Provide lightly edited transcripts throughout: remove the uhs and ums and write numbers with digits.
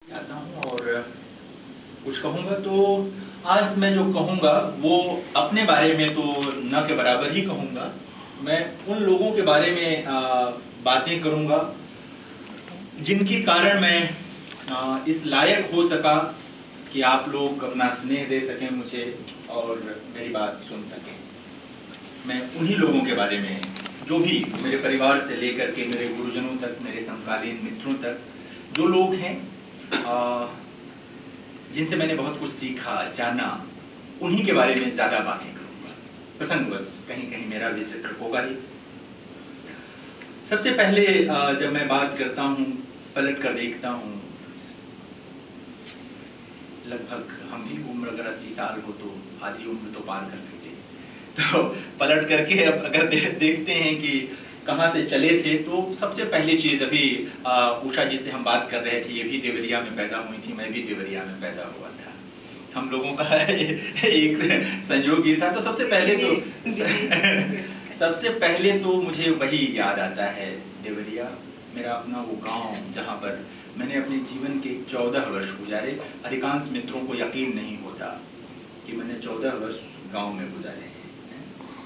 आता हूँ और कुछ कहूँगा तो आज मैं जो कहूँगा वो अपने बारे में तो न के बराबर ही कहूँगा। मैं उन लोगों के बारे में बातें करूँगा जिनके कारण मैं इस लायक हो सका कि आप लोग अपना स्नेह दे सकें मुझे और मेरी बात सुन सकें। मैं उन्हीं लोगों के बारे में जो भी मेरे परिवार से लेकर के मेरे गुरुजनों तक, मेरे समकालीन मित्रों तक जो लोग हैं जिनसे मैंने बहुत कुछ सीखा, जाना, उन्हीं के बारे में ज्यादा बातें करूंगा। प्रसंगवश कहीं कहीं मेरा भी जिक्र होगा ही। सबसे पहले जब मैं बात करता हूँ, पलट कर देखता हूँ, लगभग हम भी उम्र अगर 80 साल हो तो आधी उम्र तो पार कर चुके, तो पलट करके अब अगर देखते हैं कि कहाँ से चले थे, तो सबसे पहली चीज अभी उषा जी से हम बात कर रहे थे, ये भी देवरिया में पैदा हुई थी, मैं भी देवरिया में पैदा हुआ था। हम लोगों का एक संयोग ही था। तो सबसे पहले तो मुझे वही याद आता है, देवरिया, मेरा अपना वो गांव जहाँ पर मैंने अपने जीवन के 14 वर्ष गुजारे। अधिकांश मित्रों को यकीन नहीं होता कि मैंने 14 वर्ष गांव में गुजारे हैं।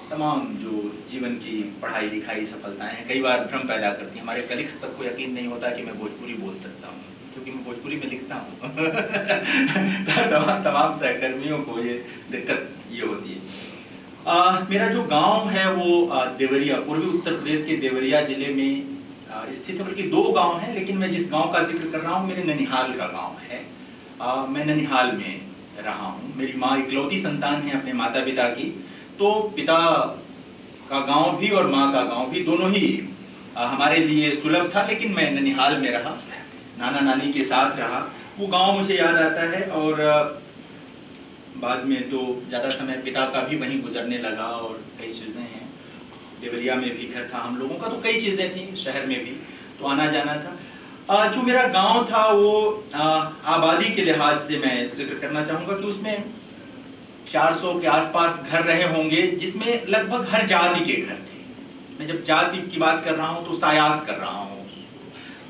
तमाम जो जीवन की पढ़ाई लिखाई सफलताएं हैं, कई बार भ्रम पैदा करती हैं। हमारे कलीग्स तक को यकीन नहीं होता कि मैं भोजपुरी बोल सकता हूँ, क्योंकि मैं भोजपुरी में लिखता हूँ। तमाम सहकर्मियों को ये दिक्कत ये होती है। मेरा जो गांव है वो देवरिया, पूर्वी उत्तर प्रदेश के देवरिया जिले में स्थित है। बल्कि 2 गांव हैं, लेकिन मैं जिस गांव का जिक्र कर रहा हूँ मेरे ननिहाल का गांव है। मैं ननिहाल में रहा हूँ। मेरी माँ इकलौती संतान है अपने माता पिता की, तो पिता का गांव भी और माँ का गांव भी दोनों ही हमारे लिए सुलभ था। लेकिन मैं ननिहाल में रहा, नाना नानी के साथ रहा। वो गांव मुझे याद आता है और बाद में तो ज्यादा समय पिता का भी वहीं गुजरने लगा और कई चीजें हैं। देवरिया में भी घर था हम लोगों का, तो कई चीजें थी, शहर में भी तो आना जाना था। जो मेरा गांव था वो आबादी के लिहाज से मैं जिक्र करना चाहूंगा कि उसमें 400 के आसपास घर रहे होंगे, जिसमें लगभग हर जाति के घर थे। मैं जब जाति की बात कर रहा हूं तो सायास कर रहा हूं,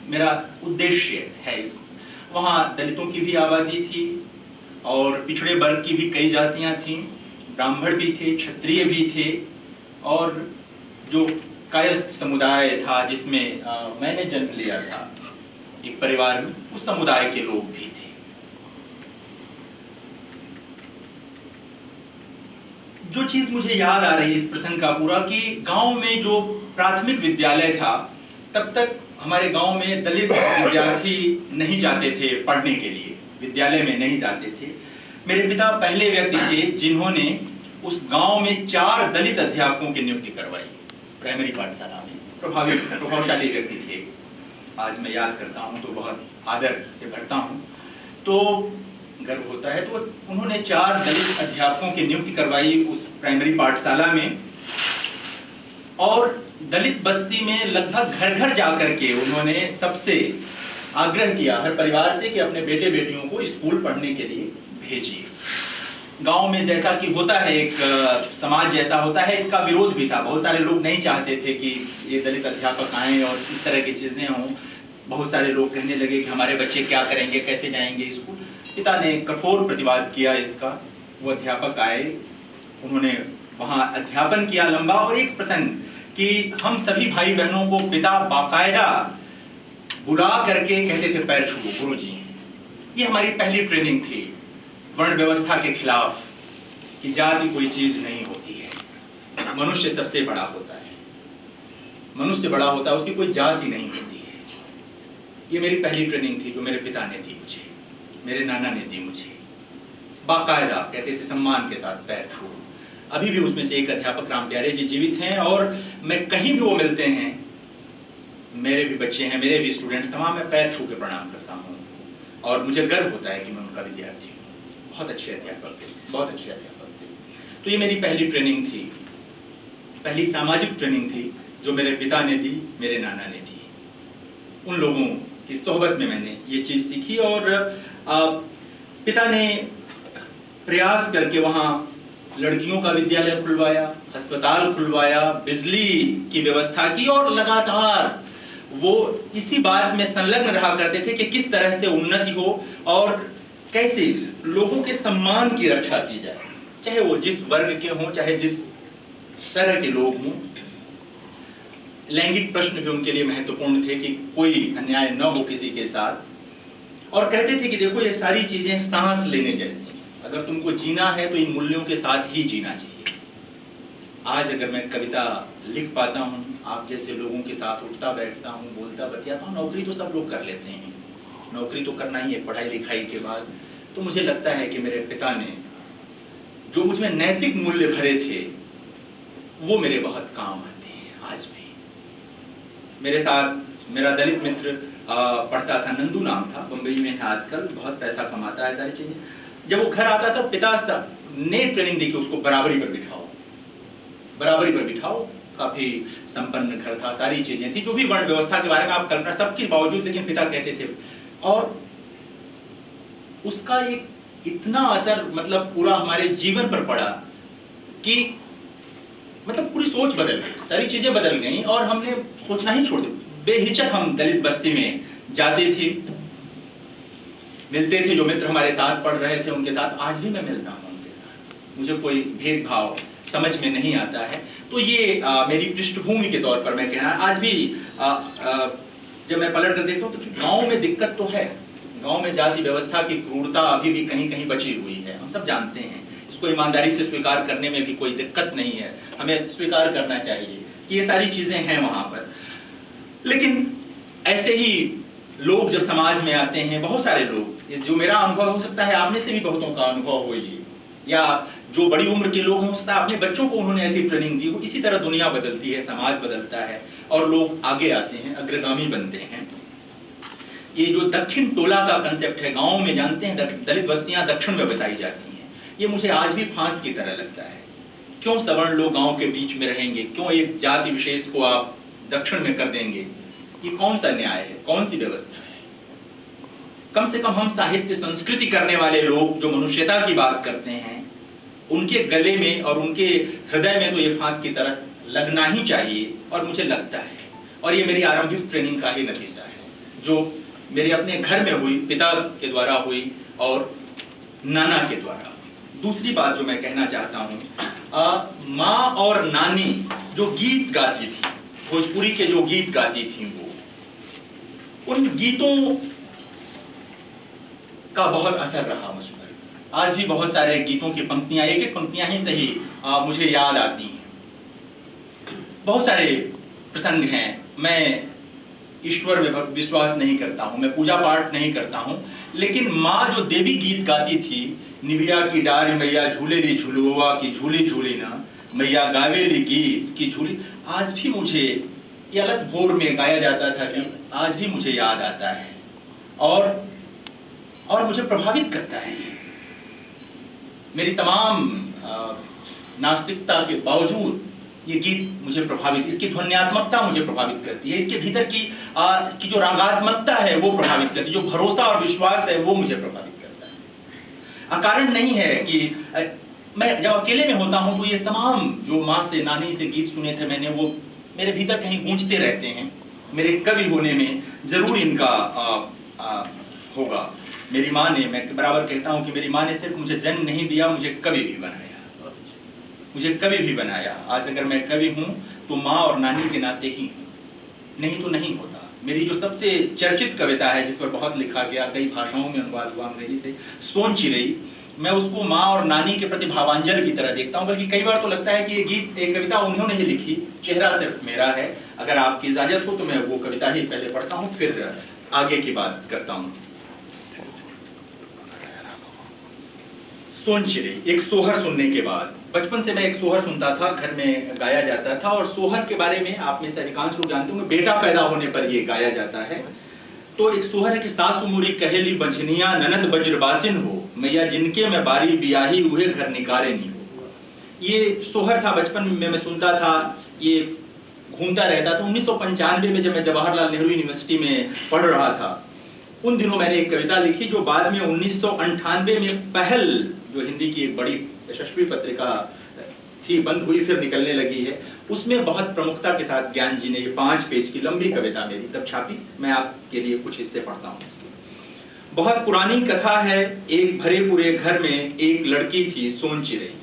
मेरा उद्देश्य है। वहां दलितों की भी आबादी थी और पिछड़े वर्ग की भी कई जातियां थीं, ब्राह्मण भी थे, क्षत्रिय भी थे, और जो कायस्थ समुदाय था जिसमें मैंने जन्म लिया था एक परिवार में, उस समुदाय के लोग भी थे। जो चीज मुझे याद आ रही है इस प्रसंग का पूरा, कि गांव में जो प्राथमिक विद्यालय था, तब तक हमारे गांव में दलित विद्यार्थी नहीं जाते थे पढ़ने के लिए, विद्यालय में नहीं जाते थे। मेरे पिता पहले व्यक्ति थे जिन्होंने उस गांव में 4 दलित अध्यापकों की नियुक्ति करवाई प्राइमरी पाठशाला में। प्रभावशाली व्यक्ति थे। आज मैं याद करता हूं तो बहुत आदर से भरता हूं, तो गर्व होता है। तो उन्होंने 4 दलित अध्यापकों की नियुक्ति करवाई उस प्राइमरी पाठशाला में, और दलित बस्ती में लगभग घर घर जाकर के उन्होंने सबसे आग्रह किया, हर परिवार से, कि अपने बेटे बेटियों को स्कूल पढ़ने के लिए भेजिए। गांव में जैसा कि होता है, एक समाज जैसा होता है, इसका विरोध भी था। बहुत सारे लोग नहीं चाहते थे कि ये दलित अध्यापक आए और इस तरह की चीजें हों। बहुत सारे लोग कहने लगे कि हमारे बच्चे क्या करेंगे, कैसे जाएंगे स्कूल। पिता ने कठोर प्रतिवाद किया इसका। वो अध्यापक आए, उन्होंने वहां अध्यापन किया लंबा। और एक प्रसंग कि हम सभी भाई बहनों को पिता बाकायदा बुला करके कहते थे, पैर छुओ गुरुजी। ये हमारी पहली ट्रेनिंग थी वर्ण व्यवस्था के खिलाफ, कि जाति कोई चीज नहीं होती है, मनुष्य सबसे बड़ा होता है, मनुष्य बड़ा होता है, उसकी कोई जाति नहीं होती है। ये मेरी पहली ट्रेनिंग थी जो मेरे पिता ने दी मुझे, मेरे नाना ने दी मुझे। बाकायदा कहते थे, सम्मान के साथ पैर छुओ। अभी भी उसमें से एक अध्यापक राम प्यारे जी जीवित हैं, और मैं कहीं भी वो मिलते हैं, मेरे भी बच्चे हैं, मेरे भी स्टूडेंट, तमाम मैं पैर छू के प्रणाम करता हूँ, और मुझे गर्व होता है कि मैं उनका विद्यार्थी हूँ। बहुत अच्छे अध्यापक थे, बहुत अच्छे अध्यापक थे। तो ये मेरी पहली ट्रेनिंग थी, पहली सामाजिक ट्रेनिंग थी जो मेरे पिता ने दी, मेरे नाना ने दी। उन लोगों की सोहबत में मैंने ये चीज सीखी। और पिता ने प्रयास करके वहां लड़कियों का विद्यालय खुलवाया, अस्पताल खुलवाया, बिजली की व्यवस्था की, और लगातार वो इसी बात में संलग्न रहा करते थे कि किस तरह से उन्नति हो और कैसे लोगों के सम्मान की रक्षा की जाए, चाहे वो जिस वर्ग के हों, चाहे जिस तरह के लोग हों। लैंगिक प्रश्न भी उनके लिए महत्वपूर्ण थे कि कोई अन्याय न हो किसी के साथ, और कहते थे कि देखो ये सारी चीजें सांस लेने जैसी, अगर तुमको जीना है तो इन मूल्यों के साथ ही जीना चाहिए। आज अगर मैं कविता लिख पाता हूँ, आप जैसे लोगों के साथ उठता बैठता हूँ, बोलता बतियाता हूँ, नौकरी तो सब लोग कर लेते हैं, नौकरी तो करना ही है पढ़ाई लिखाई के बाद, तो मुझे लगता है कि मेरे पिता ने जो मुझमें नैतिक मूल्य भरे थे वो मेरे बहुत काम आते हैं आज भी। मेरे साथ मेरा दलित मित्र पढ़ता था, नंदू नाम था, बम्बई में है आजकल, बहुत पैसा कमाता है, सारी चीजें। जब वो घर आता था पिता ने ट्रेनिंग दी कि उसको बराबरी पर बिठाओ, बराबरी पर बिठाओ। काफी संपन्न घर था, सारी चीजें थी, जो भी वर्ण व्यवस्था के बारे में आप कल्पना, सबके बावजूद लेकिन पिता कहते थे, और उसका एक इतना असर मतलब पूरा हमारे जीवन पर पड़ा कि मतलब पूरी सोच बदल गई, सारी चीजें बदल गई और हमने सोचना ही छोड़ दिया। बेहिचक हम दलित बस्ती में जाते थे, मिलते थे, जो मित्र हमारे साथ पढ़ रहे थे उनके साथ, आज भी मैं मिलता हूँ उनके साथ, मुझे कोई भेदभाव समझ में नहीं आता है। तो ये मेरी पृष्ठभूमि के तौर पर मैं कहना, आज भी जब मैं पलट कर देखता हूँ तो गाँव में दिक्कत तो है, गाँव में जाति व्यवस्था की क्रूरता अभी भी कहीं कहीं बची हुई है, हम सब जानते हैं, इसको ईमानदारी से स्वीकार करने में भी कोई दिक्कत नहीं है, हमें स्वीकार करना चाहिए कि ये सारी चीजें हैं वहां पर। लेकिन ऐसे ही लोग जब समाज में आते हैं, बहुत सारे लोग, जो मेरा अनुभव हो सकता है आप में से भी बहुतों का अनुभव हो, ये या जो बड़ी उम्र के लोग हो सकता है अपने बच्चों को उन्होंने ऐसी ट्रेनिंग दी हो, इसी तरह दुनिया बदलती है, समाज बदलता है और लोग आगे आते हैं, अग्रगामी बनते हैं। ये जो दक्षिण टोला का कंसेप्ट है, गांव में जानते हैं दलित बस्तियां दक्षिण में बताई जाती हैं, ये मुझे आज भी फांस की तरह लगता है। क्यों सवर्ण लोग गांव के बीच में रहेंगे, क्यों एक जाति विशेष को आप दक्षिण में कर देंगे, ये कौन सा न्याय है, कौन सी व्यवस्था है? कम से कम हम साहित्य संस्कृति करने वाले लोग जो मनुष्यता की बात करते हैं, उनके गले में और उनके हृदय में तो ये फांस की तरह लगना ही चाहिए, और मुझे लगता है, और ये मेरी आरंभिक ट्रेनिंग का ही नतीजा है जो मेरे अपने घर में हुई, पिता के द्वारा हुई और नाना के द्वारा। दूसरी बात जो मैं कहना चाहता हूँ, माँ और नानी जो गीत गाती थी, भोजपुरी के जो गीत गाती थी, वो उन गीतों का बहुत असर रहा मुझ पर। आज भी बहुत सारे गीतों की पंक्तियां, एक एक पंक्तियां ही सही मुझे याद आती हैं। बहुत सारे प्रसंग हैं, मैं ईश्वर में विश्वास नहीं करता हूँ, मैं पूजा पाठ नहीं करता हूँ, लेकिन माँ जो देवी गीत गाती थी, निबिया की डार मैया झूले री झुलुआ की झूली झूली ना, मैया गावे री गीत की झूली, आज भी मुझे ये अलग भोर में गाया जाता था कि आज भी मुझे याद आता है और मुझे प्रभावित करता है। मेरी तमाम नास्तिकता के बावजूद ये गीत मुझे प्रभावित, इसकी ध्वन्यात्मकता मुझे प्रभावित करती है, इसके भीतर की जो रागात्मकता है वो प्रभावित करती है, जो भरोसा और विश्वास है वो मुझे प्रभावित करता है। अकारण नहीं है कि मैं जब अकेले में होता हूँ तो ये तमाम जो माँ से नानी से गीत सुने थे मैंने, वो मेरे भीतर कहीं गूंजते रहते हैं। मेरे कवि होने में जरूर इनका होगा। मेरी माँ ने, मैं बराबर कहता हूँ कि मेरी माँ ने सिर्फ मुझे जन्म नहीं दिया, मुझे कवि भी बनाया, मुझे कवि भी बनाया। आज अगर मैं कवि हूँ तो माँ और नानी के नाते ही हूँ, नहीं तो नहीं होता। मेरी जो सबसे चर्चित कविता है, जिस पर बहुत लिखा गया, कई भाषाओं में अनुवाद हुआ अंग्रेजी से, सोन चिरई, मैं उसको माँ और नानी के प्रति भावांजलि की तरह देखता हूँ। बल्कि कई बार तो लगता है कि ये गीत, एक कविता उन्होंने ही लिखी, चेहरा सिर्फ मेरा है। अगर आपकी इजाजत हो तो मैं वो कविता ही पहले पढ़ता हूँ, फिर आगे की बात करता हूँ। सोन चिरई, एक सोहर सुनने के बाद। बचपन से मैं एक सोहर सुनता था, घर में गाया जाता था, और सोहर के बारे में आप में से अधिकांश लोग जानते होंगे, बेटा पैदा होने पर ये गाया जाता है। तो एक सोहर है कि सासु मुरी कहेली बंझनिया ननद बज्रबासिन हो, मैया जिनके में बारी बियाही हुए घर निकारे नहीं हो। ये सोहर था, बचपन में मैं सुनता था, ये घूमता रहता था। 1995 में जब मैं जवाहरलाल नेहरू यूनिवर्सिटी में पढ़ रहा था, उन दिनों मैंने एक कविता लिखी जो बाद में 1998 में पहल, जो हिंदी की एक बड़ी यशस्वी पत्रिका थी, बंद हुई फिर निकलने लगी है, उसमें बहुत प्रमुखता के साथ ज्ञान जी ने ये 5 पेज की लंबी कविता मेरी तब छापी। मैं आपके लिए कुछ हिस्से पढ़ता हूँ। बहुत पुरानी कथा है। एक भरे पूरे घर में एक लड़की थी, सोन चिरई।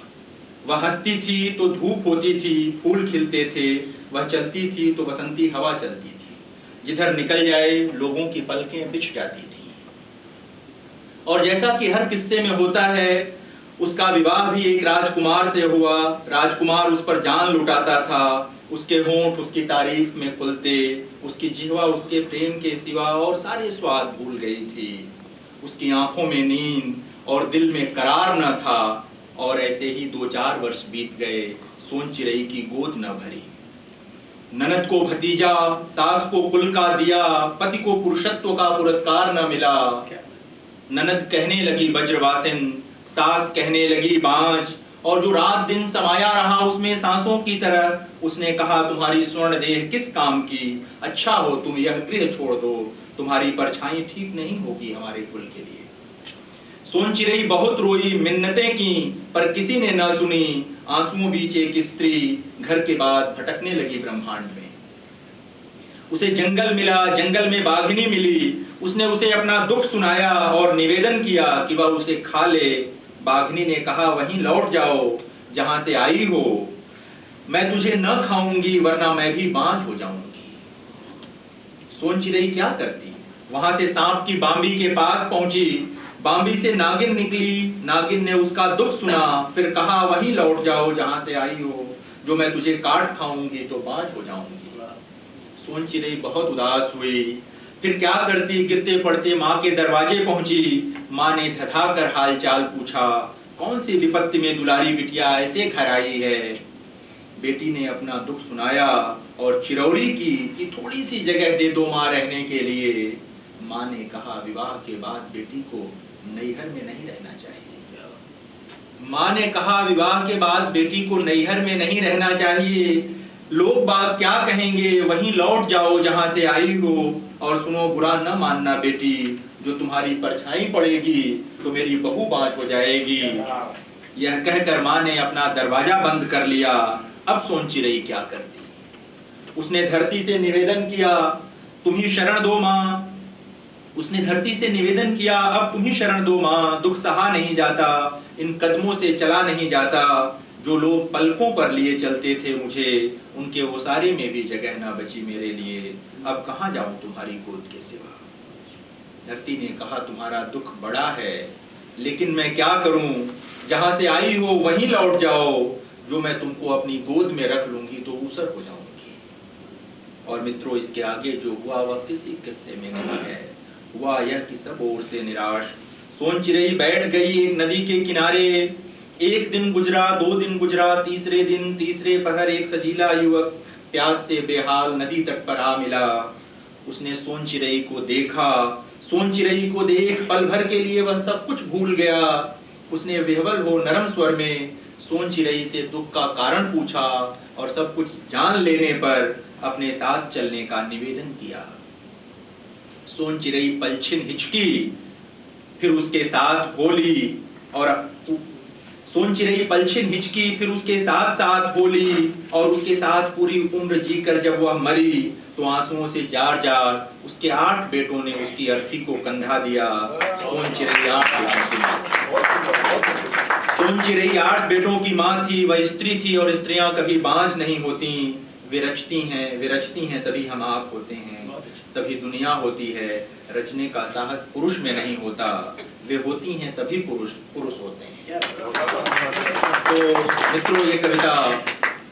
वह हंसती थी तो धूप होती थी, फूल खिलते थे। वह चलती थी तो बसंती हवा चलती थी। जिधर निकल जाए लोगों की पलकें बिछ जाती थी। और जैसा कि हर किस्से में होता है, उसका विवाह भी एक राजकुमार से हुआ। राजकुमार उस पर जान लुटाता था। उसके होंठ उसकी तारीफ में खुलते, उसकी जिह्वा उसके प्रेम के सिवा और सारे स्वाद भूल गई थी। उसकी आंखों में नींद और दिल में करार न था। और ऐसे ही 2-4 वर्ष बीत गए, सोन चिरई की गोद न भरी। ननद को भतीजा, सास को कुल का दिया, पति को पुरुषत्व का पुरस्कार न मिला। ननद कहने लगी वज्रवासिन, सास कहने लगी बांझ, और जो रात दिन समाया रहा उसमें सांसों की तरह। उसने कहा तुम्हारी स्वर्ण देह किस काम की, अच्छा हो तुम यह गृह छोड़ दो, तुम्हारी परछाई ठीक नहीं होगी हमारे कुल के लिए। सोन चिरई बहुत रोई, मिन्नतें की, पर किसी ने न सुनी। आंसुओं बीच एक स्त्री घर के बाद भटकने लगी ब्रह्मांड में। उसे जंगल मिला, जंगल में बाघिनी मिली। उसने उसे अपना दुख सुनाया और निवेदन किया कि वह उसे खा ले। बाघिनी ने कहा वहीं लौट जाओ जहां से आई हो, मैं तुझे न खाऊंगी वरना मैं भी बांझ हो जाऊंगी। सोन चिरई क्या करती, वहां से सांप की बांबी के पास पहुंची। बांबी से नागिन निकली। नागिन ने उसका दुख सुना, फिर कहा वहीं लौट जाओ जहां से आई हो, जो मैं तुझे काट खाऊंगी तो बांझ हो जाऊंगी। सोन चिरई बहुत उदास हुई। फिर क्या करती, गिरते पड़ते माँ के दरवाजे पहुंची। माँ ने धधा कर हालचाल पूछा, कौन सी विपत्ति में दुलारी बिटिया ऐसे घर आई है। बेटी ने अपना दुख सुनाया और चिरौरी की कि थोड़ी सी जगह दे दो माँ रहने के लिए। माँ ने कहा विवाह के बाद बेटी को नैहर में नहीं रहना चाहिए। माँ ने कहा विवाह के बाद बेटी को नैहर में नहीं रहना चाहिए। लोग बात क्या कहेंगे, वहीं लौट जाओ जहां से आई हो। और सुनो, बुरा न मानना बेटी, जो तुम्हारी परछाई पड़ेगी तो मेरी बहू बात हो जाएगी। यह कहकर माँ ने अपना दरवाजा बंद कर लिया। अब सोन चिरई क्या करती, उसने धरती से निवेदन किया तुम ही शरण दो माँ। उसने धरती से निवेदन किया अब तुम ही शरण दो माँ। दुख सहा नहीं जाता, इन कदमों से चला नहीं जाता। जो लोग पलकों पर लिए चलते थे मुझे, उनके ओसारे में भी जगह ना बची मेरे लिए। अब कहाँ जाऊं तुम्हारी गोद के सिवा। धरती ने कहा तुम्हारा दुख बड़ा है, लेकिन मैं क्या करूं, जहां से आई हो वहीं लौट जाओ। जो मैं तुमको अपनी गोद में रख लूंगी तो ऊसर हो जाऊंगी। और मित्रों, इसके आगे जो हुआ वह किसी किस्से में नहीं है। हुआ यह कि सब ओर से निराश सोन चिरई बैठ गई एक नदी के किनारे। एक दिन गुजरा, 2 दिन गुजरा, तीसरे दिन तीसरे पहर एक सजीला युवक प्यास से बेहाल नदी तट पर आ मिला। उसने सोन चिरई को देखा। सोन चिरई को देख पल भर के लिए वह सब कुछ भूल गया। उसने विह्वल हो नरम स्वर में सोन चिरई से दुख का कारण पूछा और सब कुछ जान लेने पर अपने साथ चलने का निवेदन किया। सोन चिरई पलछिन हिचकी, फिर उसके साथ बोली और सोन चिरई पलछिन हिचकी, फिर उसके साथ साथ बोली और उसके साथ पूरी उम्र जीकर जब वह मरी तो आंसुओं से जार जार उसके 8 बेटों ने उसकी अर्थी को कंधा दिया। सोन चिरई 8 बेटों की माँ थी। वह स्त्री थी और स्त्रियां कभी बांझ नहीं होती। वे रचती हैं तभी हम आप होते हैं, तभी दुनिया होती है। रचने का साहस पुरुष में नहीं होता, वे होती हैं तभी पुरुष होते हैं। तो मित्रों, ये कविता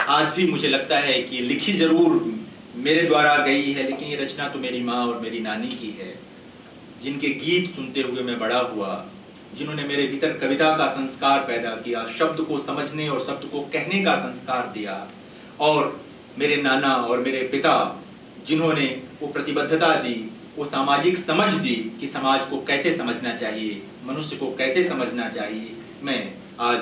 आज भी मुझे लगता है कि लिखी जरूर मेरे द्वारा गई है, लेकिन ये रचना तो मेरी माँ और मेरी नानी की है, जिनके गीत सुनते हुए मैं बड़ा हुआ, जिन्होंने मेरे भीतर कविता का संस्कार पैदा किया, शब्द को समझने और शब्द को कहने का संस्कार दिया। और मेरे नाना और मेरे पिता, जिन्होंने वो प्रतिबद्धता दी, वो सामाजिक समझ दी कि समाज को कैसे समझना चाहिए, मनुष्य को कैसे समझना चाहिए। मैं आज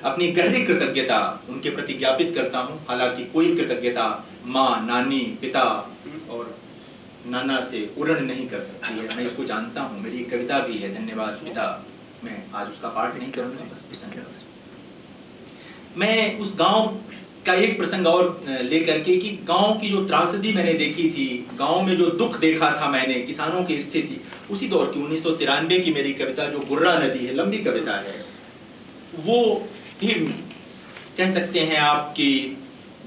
अपनी गहरी कृतज्ञता उनके प्रति ज्ञापित करता हूँ। हालांकि कोई कृतज्ञता माँ, नानी, पिता और नाना से उरण नहीं कर सकती है। मैं इसको जानता हूँ, मेरी कविता भी है धन्यवाद पिता। मैं आज उसका पाठ नहीं करूँगा, बस धन्यवाद। मैं उस गांव का एक प्रसंग और लेकर के कि गांव की जो त्रासदी मैंने देखी थी, गांव में जो दुख देखा था मैंने, किसानों की स्थिति, उसी दौर की 1993 की मेरी कविता जो गुर्रा नदी है, लंबी कविता है, वो भी कह सकते हैं आप कि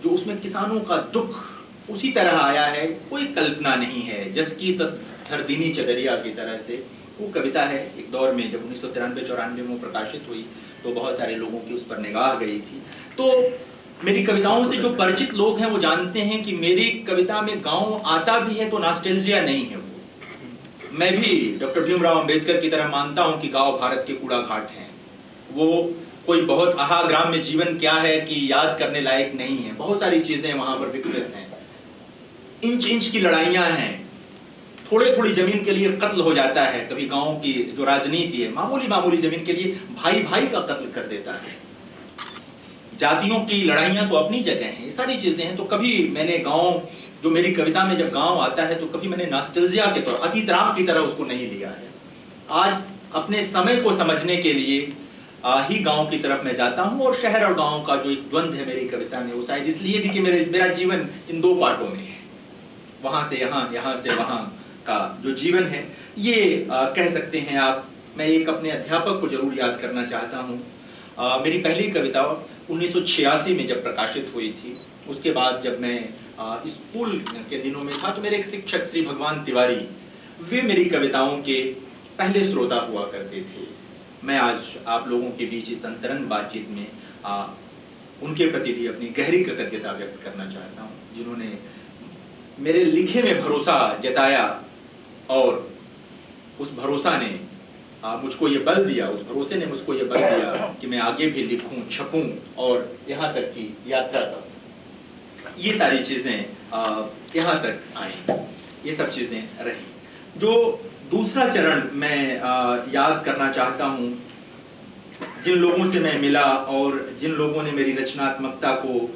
जो उसमें किसानों का दुख उसी तरह आया है, कोई कल्पना नहीं है, जबकि धरदीनी चदरिया की तरह से वो कविता है। एक दौर में जब 1993-94 में प्रकाशित हुई तो बहुत सारे लोगों की उस पर निगाह गई थी। तो मेरी कविताओं से जो परिचित लोग हैं वो जानते हैं कि मेरी कविता में गांव आता भी है तो नॉस्टैल्जिया नहीं है। वो मैं भी डॉक्टर भीमराव अंबेडकर की तरह मानता हूं कि गांव भारत के कूड़ा घाट हैं। वो कोई बहुत आहा ग्राम में जीवन क्या है कि याद करने लायक नहीं है। बहुत सारी चीजें वहां पर विकसित हैं, इंच इंच की लड़ाइयां हैं, थोड़ी थोड़ी जमीन के लिए कत्ल हो जाता है। कभी गांव की जो राजनीति है, मामूली मामूली जमीन के लिए भाई भाई का कत्ल कर देता है। जातियों की लड़ाइयां तो अपनी जगह हैं, ये सारी चीजें हैं। तो कभी मैंने गांव, जो मेरी कविता में जब गांव आता है तो कभी मैंने नॉस्टैल्जिया के तौर, अतिराम की तरह उसको नहीं लिया है। आज अपने समय को समझने के लिए ही गांव की तरफ मैं जाता हूं, और शहर और गांव का जो एक द्वंद्व है मेरी कविता में, वो शायद इसलिए भी कि मेरा जीवन इन दो पार्टों में है, वहां से यहाँ, यहाँ से वहां का जो जीवन है। ये कह सकते हैं आप। मैं एक अपने अध्यापक को जरूर याद करना चाहता हूँ। मेरी पहली कविता 1986 में जब प्रकाशित हुई थी, उसके बाद जब मैं स्कूल के दिनों में था तो मेरे एक शिक्षक श्री भगवान तिवारी, वे मेरी कविताओं के पहले श्रोता हुआ करते थे। मैं आज आप लोगों के बीच इस अंतरंग बातचीत में उनके प्रति भी अपनी गहरी कृतज्ञता व्यक्त करना चाहता हूँ, जिन्होंने मेरे लिखे में भरोसा जताया और उस भरोसा ने मुझको ये बल दिया, उस भरोसे ने मुझको ये बल दिया कि मैं आगे भी लिखूं, छपूं और यहाँ तक की यात्रा करूं। ये सारी चीजें यहाँ तक आई, ये सब चीजें रही। जो दूसरा चरण मैं याद करना चाहता हूँ, जिन लोगों से मैं मिला और जिन लोगों ने मेरी रचनात्मकता को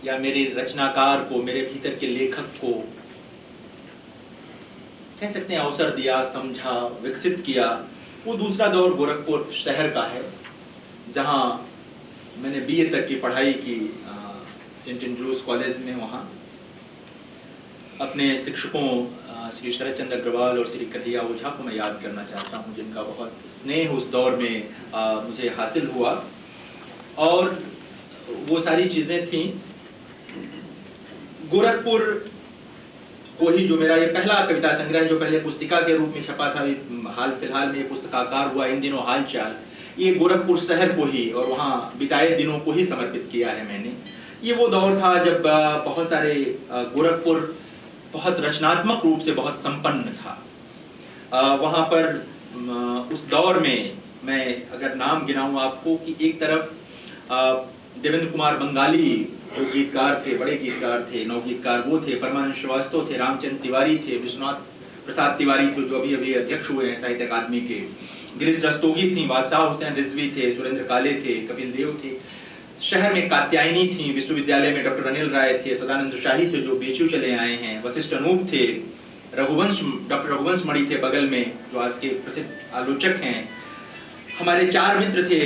या मेरे रचनाकार को, मेरे भीतर के लेखक को कह सकते हैं अवसर दिया, समझा, विकसित किया, वो दूसरा दौर गोरखपुर शहर का है, जहां मैंने बीए तक की पढ़ाई की सेंट एंड्रूज कॉलेज में। वहां अपने शिक्षकों श्री शरद चंद्र अग्रवाल और श्री कन्हैया ओझा को मैं याद करना चाहता हूं, जिनका बहुत स्नेह उस दौर में मुझे हासिल हुआ। और वो सारी चीजें थी। गोरखपुर को ही जो मेरा ये पहला कविता संग्रह, जो पहले पुस्तिका के रूप में छपा था, हाल फिलहाल में ये पुस्तकाकार हुआ इन दिनों हालचाल, ये गोरखपुर शहर को ही और वहाँ बिताए दिनों को ही समर्पित किया है मैंने। ये वो दौर था जब बहुत सारे गोरखपुर बहुत रचनात्मक रूप से बहुत संपन्न था। वहाँ पर उस दौर में मैं अगर नाम गिनाऊं आपको कि एक तरफ देवेंद्र कुमार बंगाली जो गीतकार थे, बड़े गीतकार थे, नवगीतकार वो थे, परमानंद श्रीवास्तव थे, रामचंद्र तिवारी थे, विश्वनाथ प्रसाद तिवारी थे जो अभी अध्यक्ष हुए हैं साहित्य अकादमी के, गिरीश रस्तोगी थी, बादशाह हुसैन रिजवी थे, सुरेंद्र काले थे, कपिल देव थे, शहर में कात्यायनी थी, विश्वविद्यालय में डॉक्टर अनिल राय थे, सदानंद शाही थे जो बीचू चले आए हैं, वशिष्ठ अनूप थे, डॉक्टर रघुवंश मणि थे बगल में जो आज के प्रसिद्ध आलोचक हैं। हमारे 4 मित्र थे।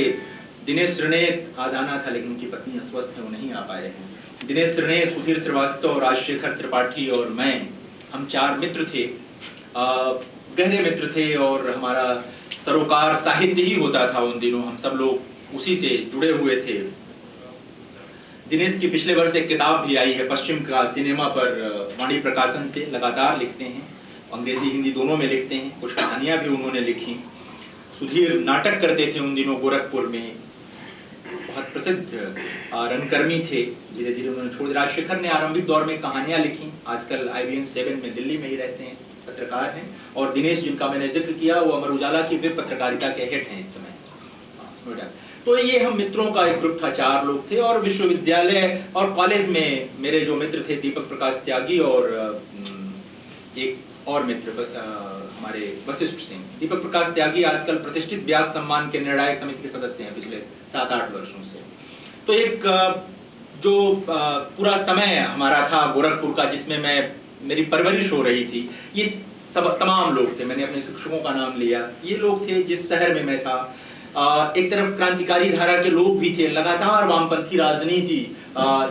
दिनेश त्रिनेय आज आना था लेकिन उनकी पत्नी अस्वस्थ है, वो नहीं आ पाए हैं। दिनेश त्रिनेय, सुधीर श्रीवास्तव, राजशेखर त्रिपाठी और मैं, हम 4 मित्र थे, गहरे मित्र थे। और हमारा सरोकार साहित्य ही होता था उन दिनों, हम सब लोग उसी से जुड़े हुए थे। दिनेश की पिछले वर्ष एक किताब भी आई है पश्चिम का सिनेमा पर, वाणी प्रकाशन से, लगातार लिखते हैं, अंग्रेजी हिंदी दोनों में लिखते हैं, कुछ कहानियां भी उन्होंने लिखी। सुधीर नाटक करते थे उन दिनों गोरखपुर में, बहुत प्रसिद्ध रंगकर्मी थे, धीरे धीरे उन्होंने छोड़ दिया। राजशेखर ने आरंभिक दौर में कहानियां लिखी, आजकल IBM 7 में दिल्ली में ही रहते हैं, पत्रकार हैं। और दिनेश जिनका मैंने जिक्र किया वो अमर उजाला की वेब पत्रकारिता के हेड हैं इस समय। तो ये हम मित्रों का एक ग्रुप था, 4 लोग थे। और विश्वविद्यालय और कॉलेज में मेरे जो मित्र थे दीपक प्रकाश त्यागी और एक और मित्र हमारे वशिष्ठ सिंह। दीपक प्रकाश त्यागी आजकल प्रतिष्ठित व्यास सम्मान के निर्णायक समिति के सदस्य हैं पिछले 7-8 वर्षों से। तो एक जो पूरा समय हमारा था गोरखपुर का, जिसमें मेरी परवरिश हो रही थी, ये सब तमाम लोग थे। मैंने अपने शिक्षकों का नाम लिया, ये लोग थे जिस शहर में मैं था। एक तरफ क्रांतिकारी धारा के लोग भी थे, लगातार वामपंथी राजनीति,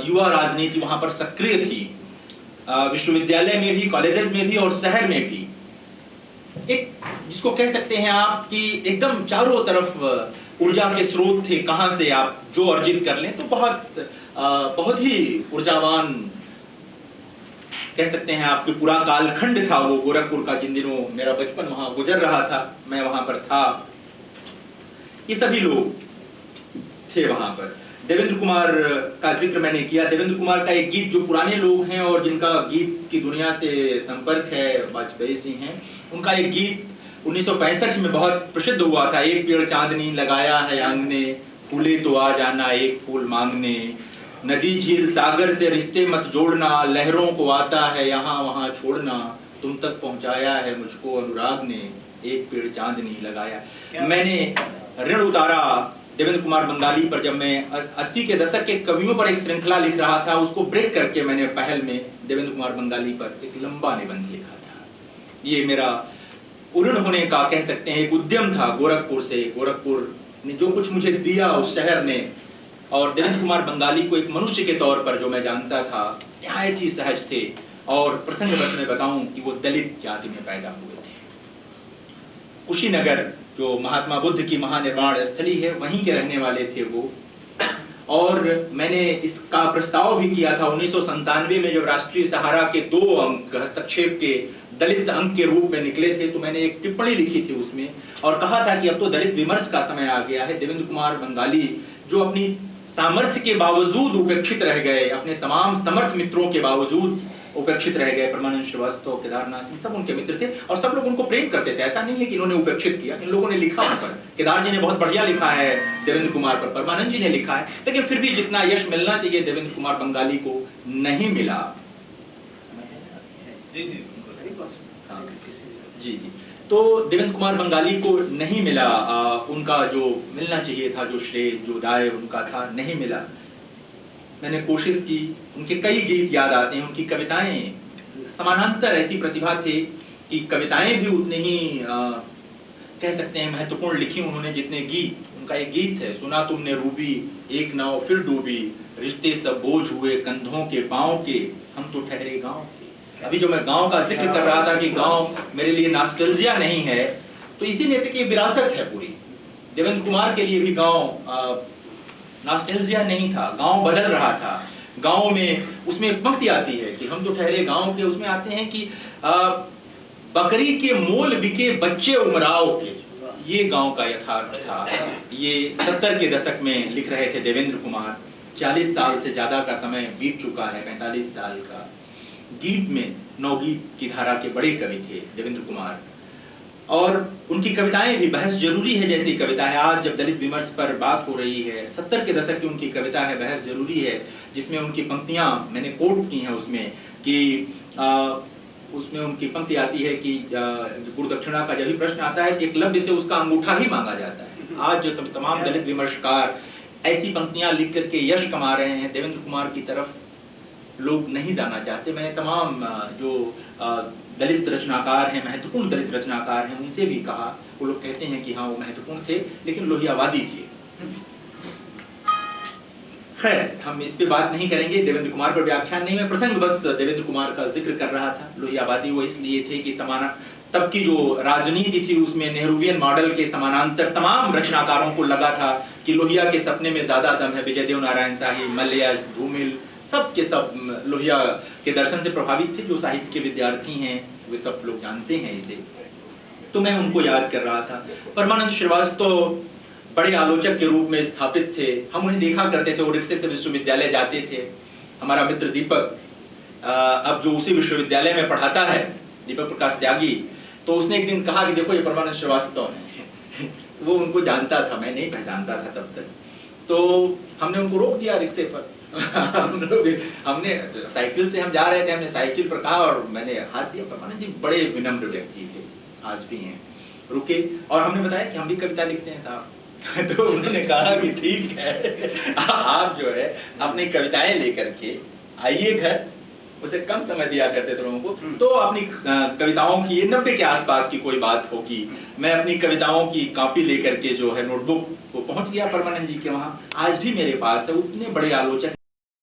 युवा राजनीति वहां पर सक्रिय थी, विश्वविद्यालय में भी, कॉलेजेस में भी और शहर में भी। एक जिसको कह सकते हैं आप कि एकदम चारों तरफ ऊर्जा के स्रोत थे, कहां से आप जो अर्जित कर लें तो बहुत ही ऊर्जावान कह सकते हैं आपके पूरा कालखंड था वो गोरखपुर का, जिन दिनों मेरा बचपन वहां गुजर रहा था, मैं वहां पर था। ये सभी लोग थे वहां पर। देवेंद्र कुमार का जिक्र मैंने किया। देवेंद्र कुमार का एक गीत जो पुराने लोग हैं और जिनका गीत की दुनिया से संपर्क है, वाजपेयी सिंह हैं, उनका एक गीत 1965 में बहुत प्रसिद्ध हुआ था, एक पेड़ चांदनी लगाया है आंगने, फूले तो आ जाना एक फूल मांगने, नदी झील सागर से रिश्ते मत जोड़ना, लहरों को आता है यहाँ वहाँ छोड़ना, तुम तक पहुंचाया है मुझको अनुराग ने, एक पेड़ चांदनी लगाया। मैंने ऋण उतारा देवेंद्र कुमार बंगाली पर, जब मैं 80 के दशक के कवियों पर एक श्रृंखला लिख रहा था, उसको ब्रेक करके मैंने पहल में देवेंद्र कुमार बंगाली पर एक लंबा निबंध लिखा था। ये मेरा उऋण होने का कह सकते हैं एक उद्यम था गोरखपुर से। गोरखपुर ने जो कुछ मुझे दिया उस शहर ने, और देवेंद्र कुमार बंगाली को एक मनुष्य के तौर पर जो मैं जानता था, निहायत ही सहज थे। और प्रसंगवश में बताऊं कि वो दलित जाति में पैदा हुए थे। कुशीनगर जो महात्मा बुद्ध की महानिर्वाण स्थली है, वहीं के रहने वाले थे वो। और मैंने इसका प्रस्ताव भी किया था 1997 में, जब राष्ट्रीय सहारा के 2 अंक हस्तक्षेप के दलित अंक के रूप में निकले थे, तो मैंने एक टिप्पणी लिखी थी उसमें और कहा था कि अब तो दलित विमर्श का समय आ गया है। देवेंद्र कुमार बंगाली जो अपनी सामर्थ्य के बावजूद उपेक्षित रह गए, अपने तमाम समर्थ मित्रों के बावजूद उपेक्षित रह गए, परमानंद श्रीवास्तव, केदारनाथ सिंह, सब उनके मित्र थे और सब लोग उनको प्रेम करते थे। ऐसा नहीं है कि इन्होंने उपेक्षित किया, इन लोगों ने लिखा उन पर। केदार जी ने बहुत बढ़िया लिखा है देवेंद्र कुमार पर, परमानंद जी ने लिखा है, लेकिन फिर भी जितना यश मिलना चाहिए देवेंद्र कुमार बंगाली को नहीं मिला। जी जी, तो देवेंद्र कुमार बंगाली को नहीं मिला उनका जो मिलना चाहिए था, जो श्रेय, जो दाय उनका था, नहीं मिला। मैंने कोशिश की, उनके कई गीत याद आते हैं, उनकी कविताएं समानांतर ऐसी प्रतिभा थी कि कविताएं भी उतने ही कह सकते हैं महत्वपूर्ण लिखी उन्होंने जितने गीत। उनका एक गीत है, सुना तुमने रूबी, एक नाव फिर डूबी, रिश्ते सब बोझ हुए कंधों के पांव के, हम तो ठहरे गांव के। अभी जो मैं गांव का जिक्र कर रहा था कि गांव मेरे लिए नॉस्टैल्जिया नहीं है, तो इसी नेता की विरासत है पूरी। देवेंद्र कुमार के लिए भी गांव नॉस्टैल्जिया नहीं था, गांव बदल रहा था। गांव में उसमें एक पंक्ति आती है कि हम तो ठहरे गांव के, उसमें आते हैं कि बकरी के मोल बिके बच्चे उमराव के। ये गांव का यथार्थ था। ये 70 के दशक में लिख रहे थे देवेंद्र कुमार। 40 साल से ज्यादा का समय बीत चुका है, 45 साल का। गीत में नवगीत की धारा के बड़े कवि थे देवेंद्र कुमार, और उनकी कविताएं भी बहस जरूरी है जैसी कविता है। आज जब दलित विमर्श पर बात हो रही है, 70 के दशक की उनकी कविता है बहस जरूरी है, जिसमें उनकी पंक्तियां मैंने कोट की हैं उसमें कि उसमें उनकी पंक्ति आती है कि गुरुदक्षिणा का जब भी प्रश्न आता है, एकलव्य से उसका अंगूठा ही मांगा जाता है। आज जो तमाम दलित विमर्शकार ऐसी पंक्तियां लिख करके यश कमा रहे हैं, देवेंद्र कुमार की तरफ लोग नहीं जाना चाहते। मैंने तमाम जो दलित रचनाकार हैं, महत्वपूर्ण दलित रचनाकार हैं, उनसे भी कहा। वो लोग कहते हैं कि हाँ वो महत्वपूर्ण थे, लेकिन लोहियावादी थे। खैर, हम इस पे बात नहीं करेंगे, देवेंद्र कुमार पर व्याख्यान नहीं। मैं प्रसंग बस देवेंद्र कुमार का जिक्र कर रहा था। लोहियावादी वो इसलिए थे कि तब की जो राजनीति थी उसमें नेहरूवियन मॉडल के समानांतर तमाम रचनाकारों को लगा था कि लोहिया के सपने में ज्यादा दम है। विजय देव नारायण शाही, मल्लिया, धूमिल, सब के सब लोहिया के दर्शन से प्रभावित थे। जो साहित्य के विद्यार्थी हैं वे सब लोग जानते हैं इसे, तो मैं उनको याद कर रहा था। परमानंद श्रीवास्तव बड़े आलोचक के रूप में स्थापित थे। हम उन्हें देखा करते थे, वो रिक्शे से विश्वविद्यालय जाते थे। हमारा मित्र दीपक अब जो उसी विश्वविद्यालय में पढ़ाता है, दीपक प्रकाश त्यागी, तो उसने एक दिन कहा कि देखो ये परमानंद श्रीवास्तव है। वो उनको जानता था, मैं नहीं पहचानता था तब तक। तो हमने उनको रोक दिया रिक्शे पर। हमने साइकिल से हम जा रहे थे, हमने साइकिल पर कहा और मैंने हाथ दिया। परमानंद जी बड़े विनम्र व्यक्ति थे, आज भी हैं। रुके और हमने बताया कि हम भी कविता लिखते हैं साहब। तो उन्होंने कहा कि ठीक है, आप जो है अपनी कविताएं लेकर के आइए घर, उसे कम समय दिया करते थे लोगों को। तो अपनी कविताओं की 90 के आसपास की कोई बात होगी, मैं अपनी कविताओं की कॉपी लेकर के जो है नोटबुक वो पहुंच गया परमानंद जी के वहाँ। आज भी मेरे पास है, उतने बड़े आलोचक